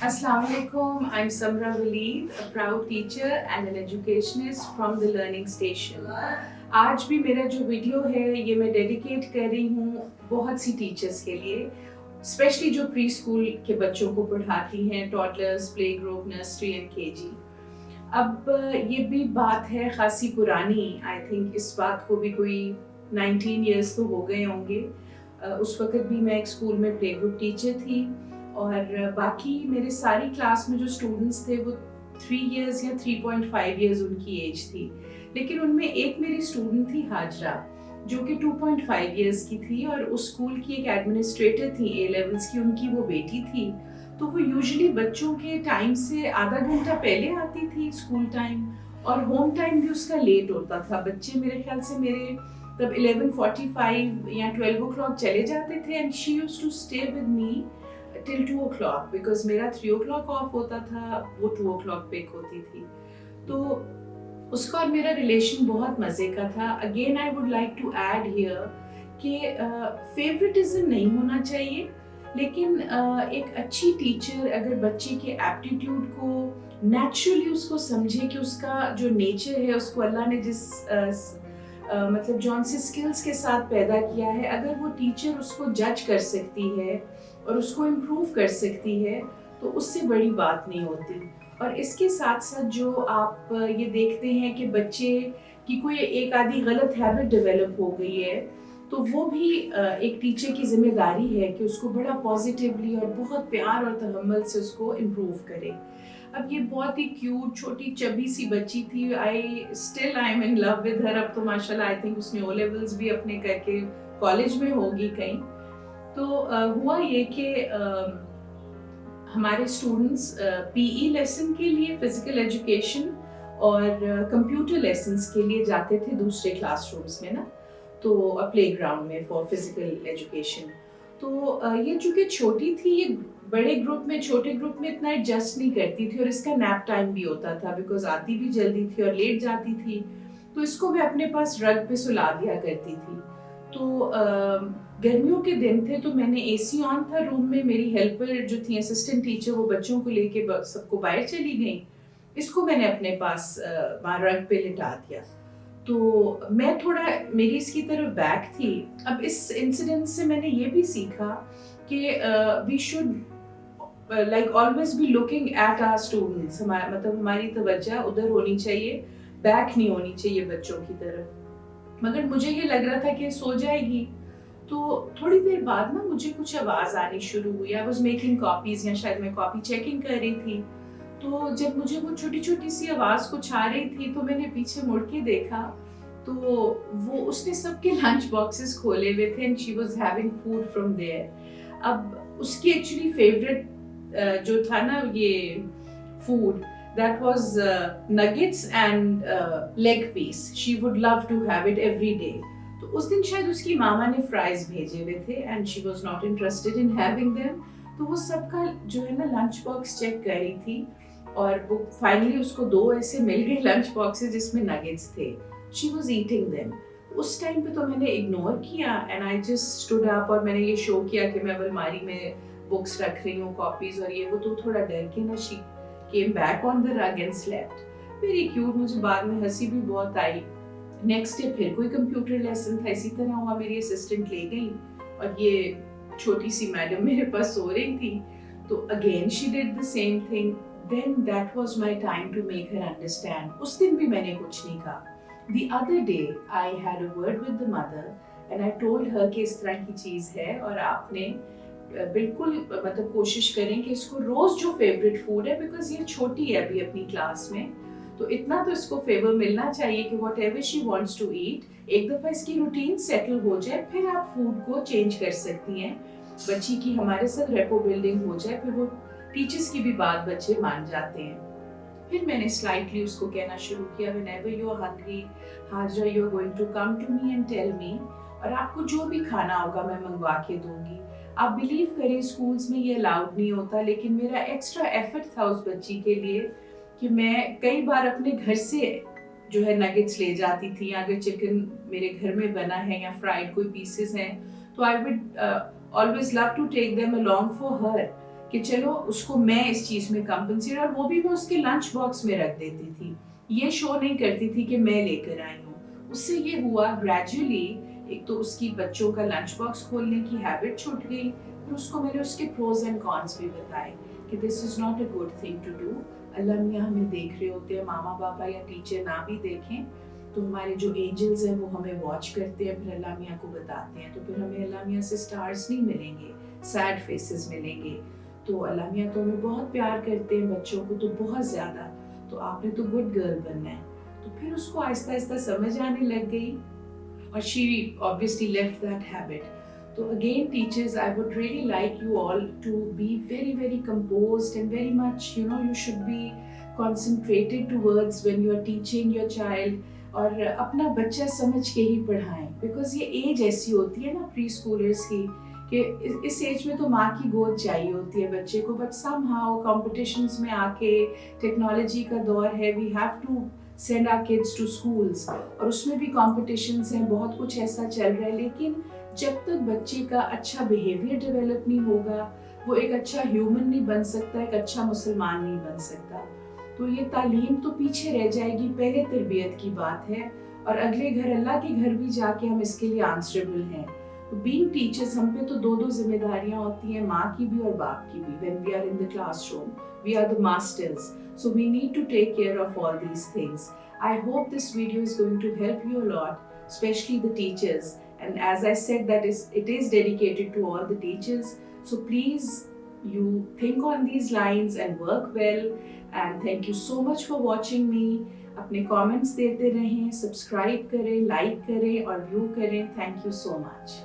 Assalamu alaikum. I'm Samra Waleed, a proud teacher and an educationist from the Learning Station. आज भी मेरा जो video है ये मैं डेडिकेट कर रही हूँ बहुत सी टीचर्स के लिए, स्पेशली जो प्री स्कूल के बच्चों को पढ़ाती हैं, toddlers, play group, nursery and KG. अब ये भी बात है खासी पुरानी, आई थिंक इस बात को भी कोई 19 ईयर्स तो हो गए होंगे। उस वक्त भी मैं एक स्कूल में प्ले ग्रुप टीचर थी और बाकी मेरे सारी क्लास में जो स्टूडेंट्स थे वो 3 इयर्स या 3.5 इयर्स उनकी एज थी, लेकिन उनमें एक मेरी स्टूडेंट थी हाजरा जो कि 2.5 इयर्स की थी और उस स्कूल की एक एडमिनिस्ट्रेटर थी ए लेवल्स की, उनकी वो बेटी थी। तो वो यूजुअली बच्चों के टाइम से आधा घंटा पहले आती थी स्कूल टाइम, और होम टाइम भी उसका लेट होता था। बच्चे मेरे ख्याल से मेरे तब 11:45 या 12 o'clock चले जाते थे and she used to stay with me till 2 o'clock because मेरा 3 o'clock ऑफ होता था, वो 2 o'clock पिक होती थी। तो उसका और मेरा रिलेशन बहुत मज़े का था। Again I would like to add here कि फेवरेटिज्म नहीं होना चाहिए, लेकिन एक अच्छी टीचर अगर बच्चे के एप्टीट्यूड को नेचुरली उसको समझे कि उसका जो नेचर है उसको अल्लाह ने जिस मतलब जौन से स्किल्स के साथ पैदा किया है, अगर वो टीचर उसको जज कर सकती है और उसको इम्प्रूव कर सकती है तो उससे बड़ी बात नहीं होती। और इसके साथ साथ जो आप ये देखते हैं कि बच्चे की कोई एक आधी गलत हैबिट डेवलप हो गई है, तो वो भी एक टीचर की जिम्मेदारी है कि उसको बड़ा पॉजिटिवली और बहुत प्यार और तहम्मुल से उसको इम्प्रूव करे। अब ये बहुत ही क्यूट छोटी चबी सी बच्ची थी, I am in love with her. अब तो माशाल्लाह आई थिंक उसने ओ लेवल्स भी अपने करके कॉलेज में होगी कहीं। तो हुआ ये कि हमारे स्टूडेंट्स पीई लेसन के लिए, फिजिकल एजुकेशन और कंप्यूटर लेसन्स के लिए जाते थे दूसरे क्लासरूम्स में ना, तो प्ले ग्राउंड में फॉर फिजिकल एजुकेशन। तो ये चूँकि छोटी थी, ये बड़े ग्रुप में छोटे ग्रुप में इतना एडजस्ट नहीं करती थी और इसका नैप टाइम भी होता था बिकॉज आती भी जल्दी थी और लेट जाती थी। तो इसको मैं अपने पास रग पे सुला दिया करती थी। तो गर्मियों के दिन थे तो मैंने एसी ऑन था रूम में, मेरी हेल्पर जो थी असिस्टेंट टीचर वो बच्चों को लेके सबको बाहर चली गई। इसको मैंने अपने पास वहाँ रग पे लिटा दिया। तो मैं थोड़ा मेरी इसकी तरफ बैक थी। अब इस इंसिडेंट से मैंने ये भी सीखा कि we should like always be looking at our students. मतलब हमारी तवज्जो उधर होनी चाहिए, बैक नहीं होनी चाहिए बच्चों की तरफ। मगर मुझे ये लग रहा था कि सो जाएगी, तो थोड़ी देर बाद ना मुझे कुछ आवाज़ आनी शुरू हुई। आई वाज मेकिंग कॉपीज या शायद मैं कॉपी चेकिंग कर रही थी। तो जब मुझे वो छोटी छोटी सी आवाज़ कुछ आ रही थी तो मैंने पीछे मुड़ के देखा, तो वो उसने सबके लंच बॉक्सेस खोले हुए थे and she was having food from there. अब उसकी एक्चुअली फेवरेट जो था ना ये food, that was nuggets and leg piece. She would love to have it every day. तो उस दिन शायद उसकी मामा ने फ्राइज भेजे हुए थे and she was not interested in having them. तो वो सबका जो है ना लंच बॉक्स चेक कर रही थी और वो फाइनली उसको 2 ऐसे मिल गए लंच बॉक्सेस जिसमें नगेट्स थे। She was eating them. उस टाइम पे तो मैंने इग्नोर किया and I just stood up और मैंने ये शो किया कि मैं अलमारी में बुक्स रख रही हूँ, कॉपीज और ये वो। तो थोड़ा डर के ना she came back on the rug and slept. Very cute। मुझे बाद में हंसी भी बहुत आई। नेक्स्ट डे फिर कोई कंप्यूटर लेसन था, इसी तरह हुआ, मेरी असिस्टेंट ले गई और ये छोटी सी मैडम मेरे पास सो रही थी। तो again she did the same thing. Then that was my time to make her understand. उस दिन भी मैंने कुछ नहीं कहा। The other day I had a word with the mother and I told her कि इस तरह की चीज़ है और आपने बिल्कुल मतलब कोशिश करें कि इसको रोज जो फेवरेट फूड है, बिकॉज ये छोटी है अभी अपनी क्लास में, तो इतना तो इसको फेवर मिलना चाहिए कि whatever she wants to eat, एक दफ़ा इसकी रूटीन सेटल हो जाए फिर आप फूड को चेंज कर सकती हैं। बच्ची की हमारे साथ रेपो बिल्डिंग हो जाए, फिर वो टीचर्स की भी बात बच्चे मान जाते हैं। फिर मैंने स्लाइटली उसको कहना शुरू किया, whenever you are hungry, Hazra, you are going to come to me and tell me, और आपको जो भी खाना होगा मैं मंगवा के दूंगी। आप बिलीव करें स्कूल्स में ये अलाउड नहीं होता, लेकिन मेरा एक्स्ट्रा एफर्ट था उस बच्ची के लिए कि मैं कई बार अपने घर से जो है नगेट्स ले जाती थी। अगर चिकन मेरे घर में बना है या फ्राइड कोई पीसेस हैं तो I would always love to take them along for her کہ چلو اس کو میں اس چیز میں کمپنسیٹ, اور وہ بھی میں اس کے لنچ باکس میں رکھ دیتی تھی, یہ شو نہیں کرتی تھی کہ میں لے کر آئی ہوں. اس سے یہ ہوا گریجولی, ایک تو اس کی بچوں کا لنچ باکس کھولنے کی ہیبٹ چھوٹ گئی, پھر اس کو میں نے اس کے پروز اینڈ کونس بھی بتائے کہ this is not a good thing to do. اللہ میاں ہمیں دیکھ رہے ہوتے ہیں, ماما پاپا یا ٹیچر نہ بھی دیکھیں تو ہمارے جو اینجلز ہیں وہ ہمیں واچ کرتے ہیں, پھر اللہ میاں کو بتاتے ہیں, تو پھر ہمیں اللہ میاں سے سٹارز نہیں ملیں گے, سیڈ فیسز ملیں گے. تو اللہ میاں تو ہمیں بہت پیار کرتے ہیں, بچوں کو تو بہت زیادہ, تو آپ نے تو گڈ گرل بننا ہے. تو پھر اس کو آہستہ آہستہ سمجھ آنے لگ گئی, اور she obviously left that habit. So again teachers, I would really like you all to be very very composed and very much, you should be concentrated towards when you are teaching your child, اور اپنا بچہ سمجھ کے ہی پڑھائیں, because یہ age ایسی ہوتی ہے نا پری اسکولرس کی کہ اس ایج میں تو ماں کی گود چاہیے ہوتی ہے بچے کو, بٹ سم ہاؤ کمپٹیشنز میں آ کے, ٹیکنالوجی کا دور ہے, we have to send our kids to schools, اور اس میں بھی کمپٹیشنز ہیں, بہت کچھ ایسا چل رہا ہے, لیکن جب تک بچے کا اچھا بیہیویئر ڈیولپ نہیں ہوگا, وہ ایک اچھا ہیومن نہیں بن سکتا, ایک اچھا مسلمان نہیں بن سکتا. تو یہ تعلیم تو پیچھے رہ جائے گی, پہلے تربیت کی بات ہے, اور اگلے گھر اللہ کے گھر بھی جا کے ہم اس کے لیے آنسریبل ہیں. بینگ ٹیچرز ہم پہ تو دو ذمہ داریاں ہوتی ہیں, ماں کی بھی اور باپ کی بھی. when we are in the classroom, we are the masters, so we need to take care of all these things. I hope this video is going to help you a lot, especially the teachers, and as I said that it is dedicated to all the teachers, so please you think on these lines and work well. And thank you so much for watching me. اپنے comments دیتے رہیں, subscribe کریں, like کریں اور view کریں. Thank you so much.